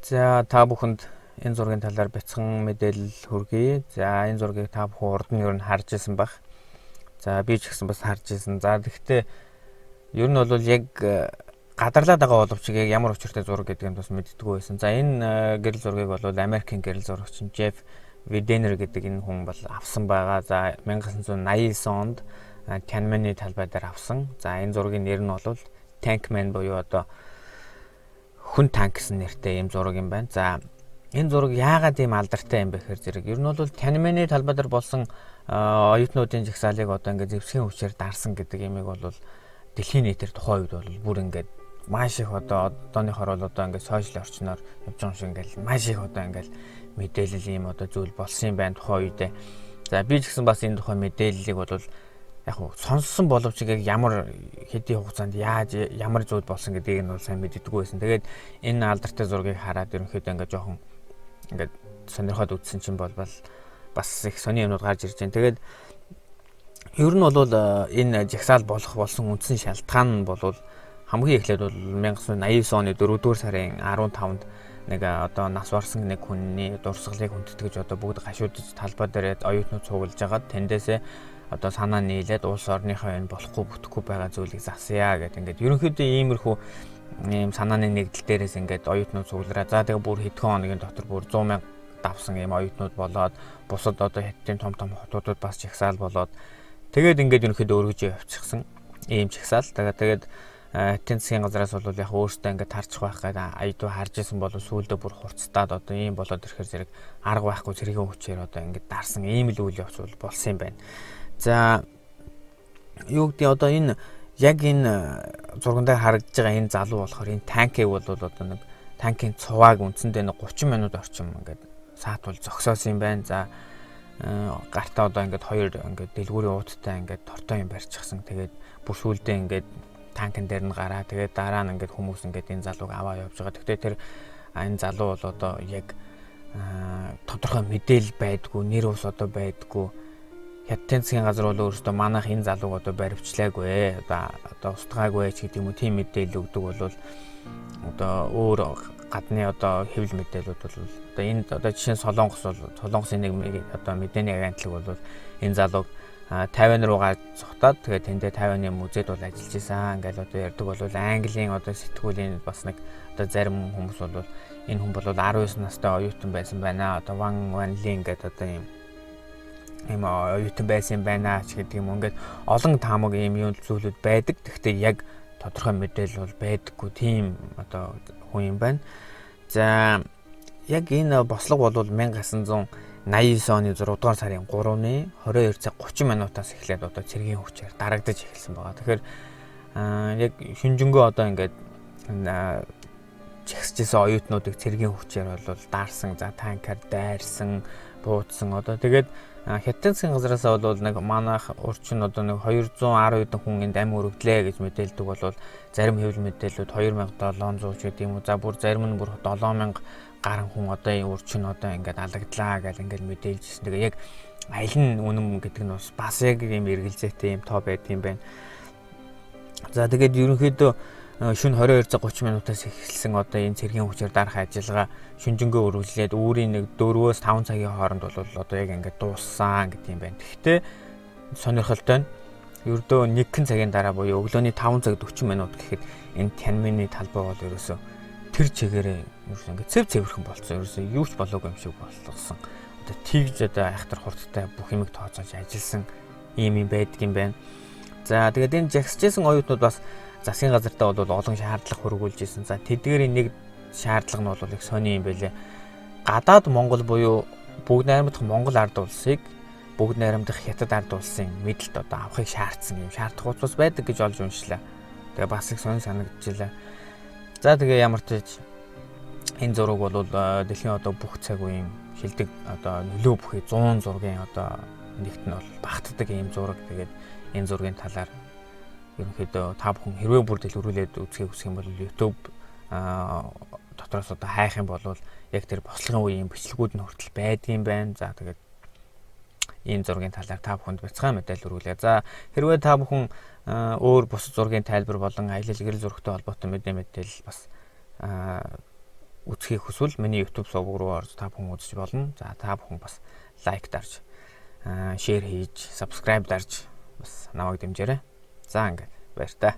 За та бүхэнд энэ зургийн талаар бяцхан мэдээлэл хүргэе. За энэ зургийг та бүхэн урд нь ер нь харж ирсэн баг. За би ч гэсэн бас харж ирсэн. За гэхдээ ер нь бол яг гадарлаад байгаа боловч яг ямар учиртай зураг гэдгийг бас мэддэггүй байсан. За энэ гэрэл зургийг бол Америкийн гэрэл зурагч Jeff Widener гэдэг энэ хүн бол авсан байгаа. За 1989 онд Tiananmen талбай дээр авсан. За энэ зургийн нэр нь бол Tankman буюу одоо хүн танк гэсэн нэртэй ийм зураг юм байна. За энэ зураг яагаад ийм алдартай юм бэ гэхээр зэрэг ер нь бол Tiananmen талбай дээр болсон оюутнуудын жагсаалыг одоо ингээд зэвсгийн хүчээр дарсан гэдэг ямиг бол дэлхийн нийтээр тухайн үед бол бүр ингээд маш их одоо одооныхоор бол одоо ингээд сошиал орчноор явж байгаа юм шиг ингээд маш их одоо ингээд мэдээлэл ийм одоо зүйл болсон юм байна тухайн үедээ. За би ч гэсэн бас энэ тухайн мэдээллийг бол яг хөө сонссон боловч яг ямар хэдийн хугацаанд яаж ямар зүйл болсон гэдгийг нь бол сайн мэддэггүй байсан. Тэгээд энэ алдартай зургийг хараад ерөнхийдөө ингээд жоохон ингээд сонирхоод үзсэн чинь бол бас их сони юмнууд гарч ирж байна. Тэгээд ер нь бол энэ жагсаал болох болсон үндсэн шалтгаан нь бол хамгийн эхлээд бол 1989 оны 4-р сарын 15-нд нэг одоо нас барсан нэг хүний дурсгалыг хүндэтгэж одоо бүгд гашуудж талбай дээр оюутнууд цуглаж агаад тэндээсээ одоо санаа нийлээд улс орныхоо энэ болохгүй бүтэхгүй байгаа зүйлийг засъя гэдэг ингээд ерөнхийдөө иймэрхүү ийм санааны нэгдэл дээрээс ингээд оюутнууд цуглараа. За тэгээ бүр хэдхэн хоногийн дотор бүр 100,000 давсан ийм оюутнууд болоод бусад одоо хятадын том хотуудад бас жагсаал болоод тэгээд ингээд ерөнхийдөө өргөж явчихсан ийм жагсаал. Тэгээд эдийн засгийн газраас бол яг өөртөө ингээд тарчих байх гэдэг аяду харж исэн бол сүүлдээ бүр хурцтаад одоо ийм болоод ирэхээр зэрэг арга байхгүй цэргийн хүчээр одоо ингээд дарсан ийм л үйл явц болсон юм байна. За юу гэдэг одоо энэ яг энэ зургандаа харагдаж байгаа энэ залуу болохоор энэ танкийг бол одоо нэг танкийн цувааг үндсэндээ 30 минут орчим ингээд саатвал зогсоосон юм байна. За гартаа одоо ингээд хоёр ингээд дэлгүүрийн ууттай ингээд тортой юм барьчихсан. Тэгээд бүр сүулдэ ингээд танкн дээр нь гараа. Тэгээд дараа нь ингээд хүмүүс ингээд энэ залууг аваа явж байгаа. Тэгтээ тэр энэ залуу бол одоо яг тодорхой мэдээлэл байдгүй, нэр ус одоо байдгүй. Хятадын засгийн газар бол өөрөөсөө манайх энэ залууг одоо баривчлаагүй одоо устгаагүй ч гэдэг юм уу тийм мэдээлэл өгдөг бол одоо өөр гадны одоо хэвлэл мэдээлэлүүд бол одоо энд одоо жишээ нь Солонгосын нэг одоо мэдээний агентлаг бол энэ залууг Тайвань руугаа зогтоод тэгээд тэндээ Тайваны музейд бол ажиллаж исэн. Ингээл одоо ярьдаг бол Английн одоо сэтгүүлийн бас нэг одоо зарим хүмүүс бол энэ хүн бол 19 настай оюутан байсан байна. Одоо Ван Ванлин гэдэг одоо ийм оюутан байсан байна ч гэдэг юм. Ингээд олон таамаг ийм юм зүйлүүд байдаг. Гэхдээ яг тодорхой мэдээлэл бол байдаггүй тийм одоо хүн юм байна. За яг энэ бослого бол 1989 оны 6 дугаар сарын 3-ны 22 цаг 30 минутаас эхлээд одоо цэргийн хүчээр дарагдаж эхэлсэн байгаа. Тэгэхээр яг шүнжэнгөө одоо ингээд жагсажсэн оюутнуудыг цэргийн хүчээр бол даарсан, за танкаар дайрсан, буудсан одоо тэгээд Хятадын засгийн газраас бол нэг манайх урчин одоо нэг 210 хэдэн хүн энд амь өргөдлөө гэж мэдээлдэг бол зарим хэвлэл мэдээлэлүүд 2700 ч гэдэг юм уу. За бүр зарим нь бүр 7000 гарan хүн одоо энэ урчин одоо ингээд алагдлаа гэж ингээд мэдээлжсэн. Тэгээ яг аль нь үнэн гэдэг нь бас яг юм эргэлзээтэй юм тоо байд юм байна. За тэгээд ерөнхийдөө шөнө 22 цаг 30 минутаас эхэлсэн одоо энэ цэргийн хүчээр дарах ажиллагаа шүнжэнгөө өргөлээд өөрийн нэг 4-5 цагийн хооронд бол одоо яг ингээд дууссан гэдэг юм байна. Гэхдээ сонирхолтой нь ердөө 1 цагийн дараа буюу өглөөний 5 цаг 40 минут гэхэд энэ Tiananmen талбай бол ерөөсөө тэр чигээрээ ерөөсөө ингээд цэвэрхэн болцсон. Ерөөсөө юу ч болоогүй юм шиг болгосон. Одоо тэгж одоо айхтар хурдтай бүх юмыг тооцоож ажилласан ийм юм байдаг юм байна. За тэгээд энэ жагсажсэн оюутнууд бас засгийн газартаа бол олон шаардлага хөргүүлж ирсэн. За тэдгээрийн нэг шаардлага нь бол их сони юм байлээ. Гадаад Монгол буюу бүгд найрамдах Монгол ард улсыг бүгд найрамдах Хятад ард улсын мэдэлд одоо авахыг шаардсан юм шаардах учраас байдаг гэж олж уншлаа. Тэгээ бас их сони санагдчихлаа. За тэгээ ямар ч энэ зураг бол дэлхийн одоо бүх цаг үеийн шилдэг одоо нөлөө бүхий 100 зургийн одоо нэгт нь бол багтдаг ийм зураг. Тэгээд энэ зургийн талаар ерөнхийдөө та бүхэн хэрвээ бүр дэлгэрүүлээд үзхийг хүсэх юм бол YouTube дотроос одоо хайх юм бол яг тэр бослогын үеийн бичлэгүүд нь хүртэл байдгийн байна. За тэгээд энэ зургийн талаар та бүхэнд бяцхан мэдээлэл өргүүлье. За хэрвээ та бүхэн өөр бус зургийн тайлбар болон аялал гэрэл зурагтай холбоотой мэдээлэл бас үзхийг хүсвэл миний YouTube сувг руу орж та бүхэн үзэж болно. За та бүхэн бас лайк дарж, шеэр хийж, subscribe дарж бас намайг дэмжээрэй. За ингээд баяр та.